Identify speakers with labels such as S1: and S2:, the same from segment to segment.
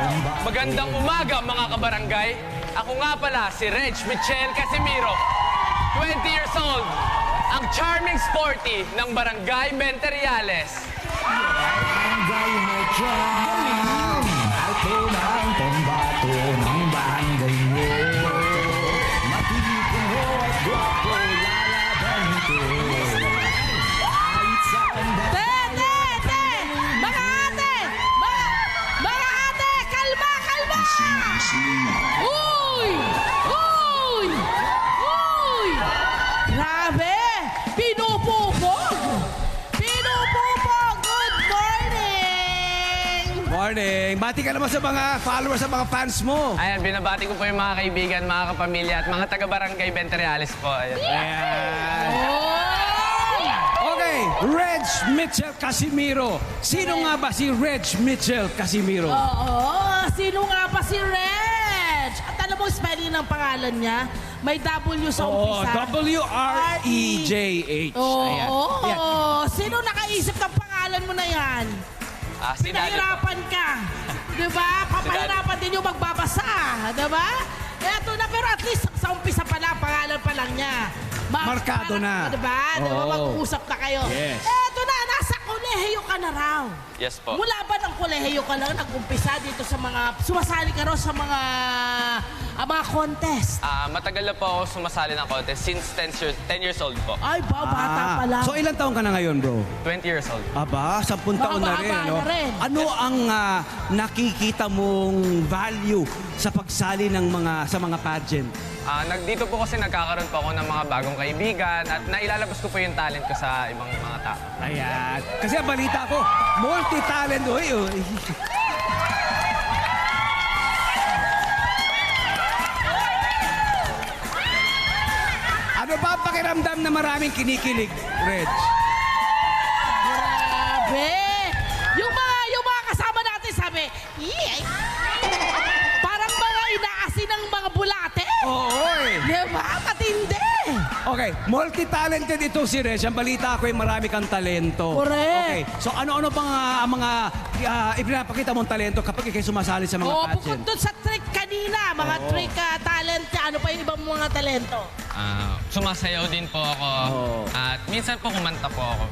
S1: Magandang umaga mga kabarangay. Ako nga pala si Reg Michel Casimiro, 20 years old, ang charming sporty ng Barangay Menteriales.
S2: Barangay Metro, ito na ang pambato ng barangay mo. Matipid mo at guwapo, lalaban ito. Kahit saan ba
S3: Mga ate! Kalma! Uy! Grabe! Pinupupog! Good morning!
S4: Morning! Bati ka naman sa mga followers, sa mga fans mo.
S1: Ayan, binabati ko po yung mga kaibigan, mga kapamilya at mga taga-Barangay Menteriales po. Ayan.
S4: Ayan.
S3: Oh!
S4: Okay, Reg Mitchell Casimiro. Sino nga ba si Reg Mitchell Casimiro?
S3: Oo! Sino nga ba si Reg? At alam mo spelling ng pangalan niya? May W sa
S4: Oo,
S3: umpisa.
S4: W-R-E-J-H.
S3: Oo!
S4: Ayan.
S3: Sino nakaisip ng pangalan mo na yan?
S1: Si Daddy po.
S3: Pinahirapan ka. Diba? Papahirapan din yung magbabasa. Diba? Eto na, pero at least sa umpisa pala, pangalan pa lang niya.
S4: Markado na.
S3: Diba? Diba?
S4: Oo.
S3: Mag-uusap na kayo.
S4: Yes.
S3: Eto na, nasa kolehiyo ka na raw.
S1: Yes po.
S3: Mula ba ng kolehiyo ka lang nag-umpisa dito sa mga, sumasali ka raw sa mga contest?
S1: Matagal na po ako sumasali ng contest since 10 years old po.
S3: Ay, bata pa lang.
S4: So ilang taon ka na ngayon, bro?
S1: 20 years old.
S4: Aba, 10 taon na rin.
S3: Mahaba-haba
S4: No?
S3: na rin.
S4: Ano ang nakikita mong value sa pagsali ng sa mga pageant?
S1: Dito po kasi nagkakaroon po ako ng mga bagong kaibigan at nailalabas ko po yung talent ko sa ibang mga tao.
S4: Ayan. Kasi ang balita ko, multi-talent. Uy. Ano ba ang pakiramdam na maraming kinikilig, Reg?
S3: Grabe! Yung mga kasama natin sabi, "Yee!" Parang mga inaasin ng mga bulate.
S4: Oo,
S3: Diba? Matindi!
S4: Okay, multi-talented ito si Reg. Ang balita ko ay marami kang talento.
S3: Correct.
S4: Okay, so ano-ano bang mga ipinapakita mong talento kapag ikay sumasali sa mga
S3: Oo,
S4: pageant?
S3: bukod doon sa trick kanina, mga trick talent, ano pa yung ibang mga talento?
S1: Sumasayaw din po ako. At minsan po kumanta po ako.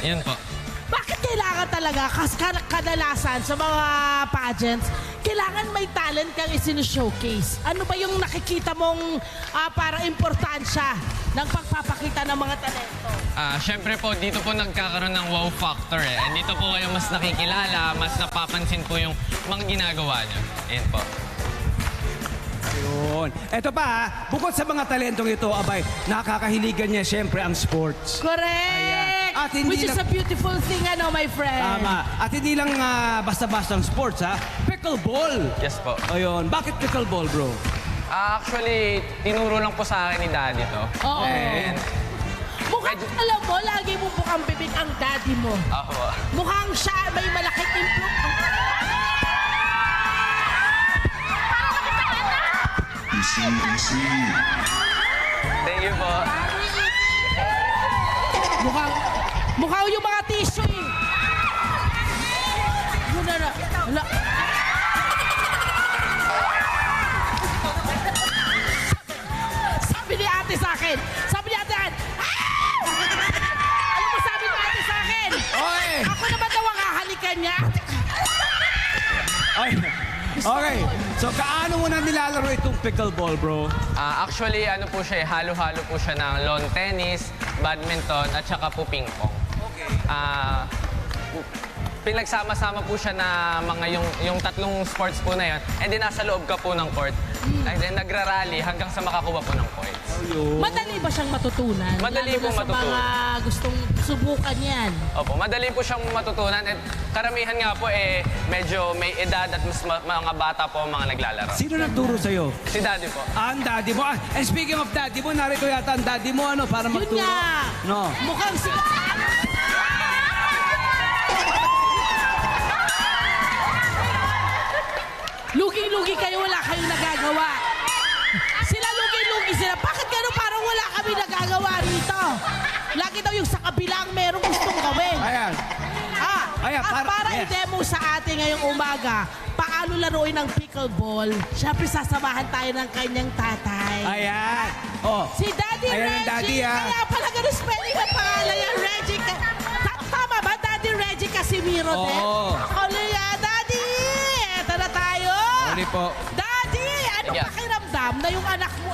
S1: Yun po.
S3: Bakit kailangan talaga, kadalasan sa mga pageants, kailangan may talent kang isinishowcase? Ano ba yung nakikita mong para importansya ng pagpapakita ng mga talento?
S1: Siyempre po, dito po nagkakaroon ng wow factor eh. And dito po kayo mas nakikilala, mas napapansin po yung mga ginagawa niyo. Ayun po.
S4: Yun. Ito pa, bukod sa mga talentong ito, abay, nakakahiligan niya siyempre ang sports.
S3: Correct!
S4: Ayan. At hindi
S3: Which is
S4: lang-
S3: a beautiful thing, my friend.
S4: Tama. At hindi lang basta-basta ang sports, ha? Pickleball.
S1: Yes po.
S4: Ayun. Bakit pickleball, bro?
S1: Actually, tinuro lang po sa akin ni Daddy to.
S3: Oo.
S1: And
S3: Mukhang, alam mo, lagi mo mukhang bibig ang daddy mo.
S1: ako,
S3: Mukhang siya may malaking improvement.
S1: thank you po.
S3: Mukhang yung mga tissue eh. Yun na. Wala. Sabi ni ate sa akin. "Ah!" Alam mo sabi ni ate sa akin?
S4: Okay.
S3: Ako naman daw ang hahalikan niya.
S4: Okay. So, kaano mo na nilalaro itong pickleball, bro?
S1: Actually, ano po siya, halo-halo po siya ng lawn tennis, badminton, at saka po ping pong.
S4: Okay.
S1: Pinagsama-sama po siya na yung tatlong sports po na yun. And then nasa loob ka po ng court. And then nagrarally hanggang sa makakuha po ng points.
S3: Madali ba siyang matutunan?
S1: Madali
S3: Lalo
S1: po
S3: na sa
S1: matutunan.
S3: mga gustong subukan yan.
S1: Opo, madali po siyang matutunan. At karamihan nga po medyo may edad at mas mga bata po ang mga naglalaro.
S4: Sino nagturo sa'yo?
S1: Si Daddy po.
S4: Ang daddy mo. And speaking of daddy mo, narito yata ang daddy mo, para
S3: Yun
S4: magturo.
S3: nga.
S4: No.
S3: Mukhang si... Lugi-lugi kayo, wala kayong nagagawa. Sila lugi-lugi sila. Bakit gano'n parang wala kami nagagawa rito? Lagi daw yung sa kabilang merong gustong gawin.
S4: Ayan.
S3: Ah,
S4: Ayan,
S3: At para
S4: yes.
S3: i-demo sa atin ngayong umaga, paano laruin ng pickleball, syempre sasamahan tayo ng kanyang tatay.
S4: Ayan. Oh.
S3: Si Daddy
S4: Ayan ang
S3: Reggie.
S4: daddy, ah.
S3: Kaya pala ganun spelling ang pangalan niya, Reggie. Tama ba, Daddy Reggie Casimiro din?
S4: Oo.
S3: Hallelujah, Daddy! Eto na tayo.
S4: Sorry po.
S3: Daddy, anong
S1: Yes.
S3: pakiramdam na yung anak mo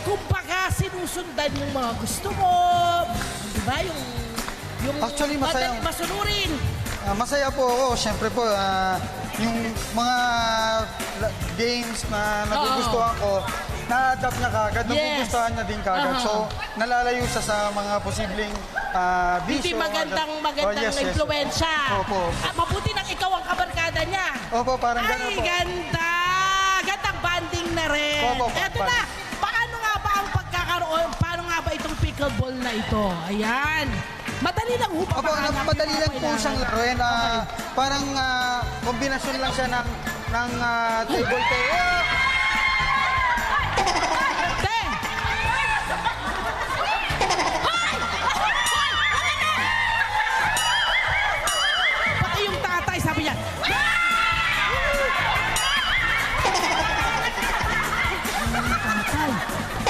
S3: kumbaga sinusundan yung mga gusto mo? Di ba? Yung
S5: Actually, masaya.
S3: Masunurin.
S5: Masaya po ako. Siyempre po, yung mga games na nagugustuhan ko, na-adapt niya kagad,
S3: Yes.
S5: nagugustuhan niya din kagad.
S3: Aha.
S5: So, nalalayo siya sa mga posibleng
S3: Hindi
S5: bisyo.
S3: magandang
S5: Oh, yes, yes.
S3: influensya.
S5: Opo.
S3: Mabuti nang ikaw ang kabarkada niya.
S5: Opo, parang gano'n
S3: Ay,
S5: po.
S3: ganda! Gandang banding na rin.
S5: Opo,
S3: Eto na, paano nga ba ang pagkakaroon, paano nga ba itong pickleball na ito? Ayan. Madali lang ho ba?
S5: Opo,
S3: mahanap
S5: madali
S3: yung
S5: lang
S3: mga
S5: po siyang
S3: kailangan?
S5: laruin. Parang kombinasyon lang siya ng table tennis.
S3: Te! Pati yung tatay, sabi niya, tatay.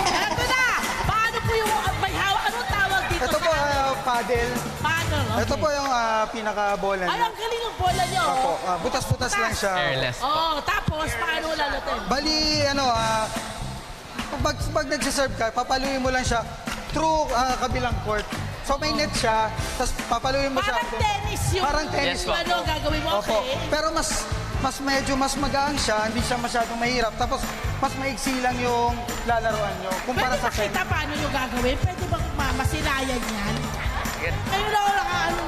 S3: Eto na! Paano po yung may hawak? Anong tawag dito?
S5: Ito po, paddle.
S3: Paddle, okay.
S5: Ito po yung pinaka-bola
S3: Ay,
S5: niya.
S3: ang galing yung bola niyo.
S5: Opo,
S3: oh.
S5: butas-butas lang siya.
S1: Airless.
S3: Oh, tapos, paano lalutin?
S5: Bali, pag nagsiserve ka, papaluin mo lang siya through kabilang court. So may net siya, tapos papaluin mo siya.
S3: Parang tennis yung
S5: Parang tennis
S1: Yes, po.
S3: ano, gagawin mo,
S5: Opo.
S3: okay?
S5: Pero mas magaang siya, hindi siya masyadong mahirap. Tapos mas maiksi lang yung lalaruan nyo. Kumpara
S3: Pwede
S5: sa tennis.
S3: makita paano yung gagawin? Pwede bang masilayan yan?
S1: Sige.
S3: Ayun ako nakaano.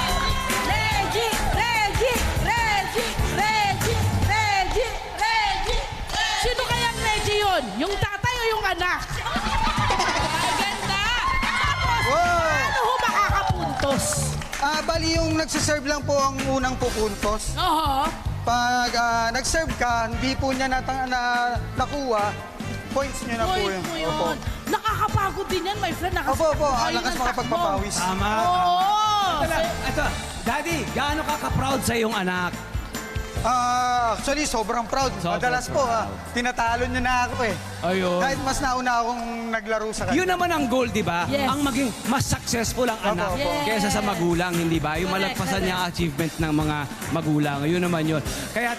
S3: Reggie! Reggie! Reggie! Reggie! Reggie! Reggie! Sino kayang Reggie yun? Yung tatay o yung anak? Ay, ganda! Tapos,
S5: Wow!
S3: paano ho makakapuntos?
S5: Bali yung nagsiserve lang po ang unang pupuntos.
S3: Oo.
S5: Pag nag-serve ka, hindi po niya nakuha, points nyo na po
S3: Point
S5: yun.
S3: mo
S5: Opo.
S3: yun. Nakakapagod din yan, my friend.
S5: Opo, opo.
S3: Ayun
S5: Lakas
S3: ang takbo.
S5: makapagpapawis.
S4: Tama.
S3: Oo.
S4: Ito, Daddy, gaano ka ka-proud sa iyong anak?
S5: Actually, sobrang proud.
S4: Sobrang
S5: Madalas po, tinatalo niya na ako eh.
S4: Ayun.
S5: Kahit mas nauna akong naglaro sa kanya.
S4: Yun naman ang goal, di ba?
S3: Yes.
S4: Ang maging mas successful ang anak
S5: opo.
S3: Yes.
S4: kaysa sa magulang, hindi ba? Yung
S3: Correct,
S4: malagpasan
S3: correct.
S4: niya ang achievement ng mga magulang. Yun naman yun. Kaya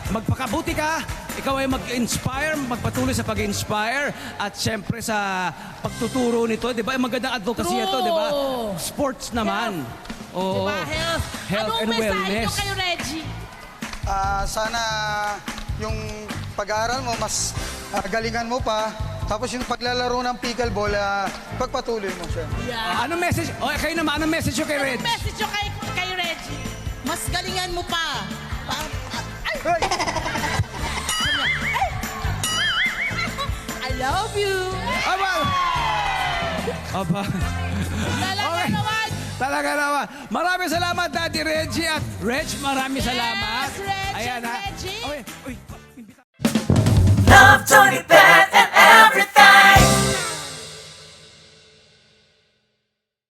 S4: magpakabuti ka, ikaw ay mag-inspire, magpatuloy sa pag-inspire at syempre sa pagtuturo nito, di ba? Magandang advocacy
S3: True.
S4: ito, di ba? Sports naman. Oo.
S3: Diba, health?
S4: Health
S3: Anong
S4: and
S3: mensahe
S4: wellness.
S3: nyo kayo, Reggie?
S5: Sana yung pag-aaral mo, mas galingan mo pa. Tapos yung paglalaro ng pickleball, pagpatuloy mo siya.
S3: Yeah.
S4: Anong message? O, kayo naman, anong message nyo kay Reg?
S3: Anong message nyo kay Reggie?
S6: Mas galingan mo pa.
S5: Hey!
S6: I love you.
S4: Aba! Aba!
S3: Talaga
S4: Okay.
S3: naman.
S4: Talaga naman. Maraming salamat, Daddy Reggie at Reg. Maraming salamat.
S3: Reg
S4: Ayan,
S3: and
S4: ha.
S3: Reggie.
S4: Okay. Uy,
S7: Love Tony Bennett and everything.